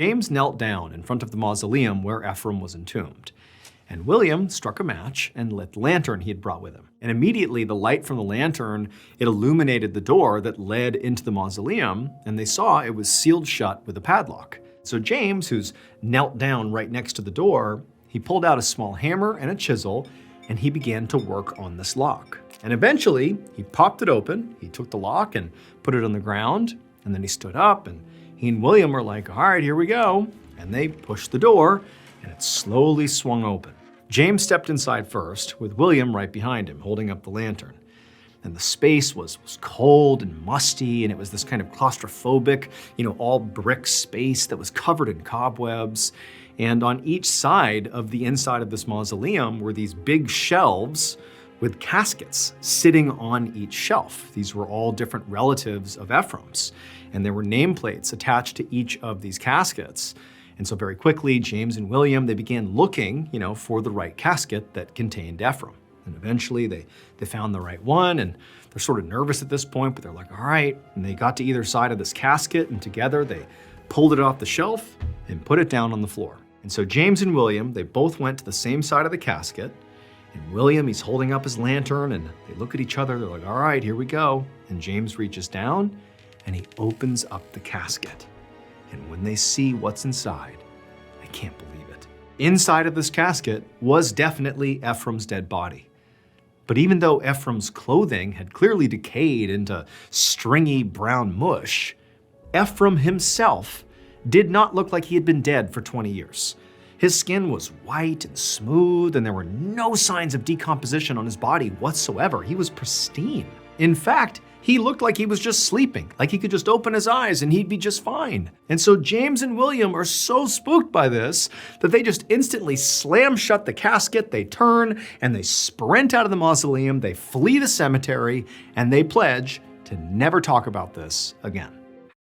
James knelt down in front of the mausoleum where Ephraim was entombed. And William struck a match and lit the lantern he had brought with him. And immediately the light from the lantern, it illuminated the door that led into the mausoleum, and they saw it was sealed shut with a padlock. So James, who's knelt down right next to the door, he pulled out a small hammer and a chisel, and he began to work on this lock. And eventually, he popped it open, he took the lock and put it on the ground, and then he stood up, and he and William were like, all right, here we go. And they pushed the door, and it slowly swung open. James stepped inside first, with William right behind him, holding up the lantern. And the space was cold and musty, and it was this kind of claustrophobic, all brick space that was covered in cobwebs. And on each side of the inside of this mausoleum were these big shelves with caskets sitting on each shelf. These were all different relatives of Ephraim's, and there were nameplates attached to each of these caskets. And so very quickly, James and William, they began looking, for the right casket that contained Ephraim. And eventually they found the right one, and they're sort of nervous at this point, but they're like, all right. And they got to either side of this casket, and together they pulled it off the shelf and put it down on the floor. And so James and William, they both went to the same side of the casket. And William, he's holding up his lantern, and they look at each other. They're like, all right, here we go. And James reaches down, and he opens up the casket. And when they see what's inside, I can't believe it. Inside of this casket was definitely Ephraim's dead body. But even though Ephraim's clothing had clearly decayed into stringy brown mush, Ephraim himself did not look like he had been dead for 20 years. His skin was white and smooth, and there were no signs of decomposition on his body whatsoever. He was pristine. In fact, he looked like he was just sleeping, like he could just open his eyes and he'd be just fine. And so James and William are so spooked by this that they just instantly slam shut the casket, they turn, and they sprint out of the mausoleum, they flee the cemetery, and they pledge to never talk about this again.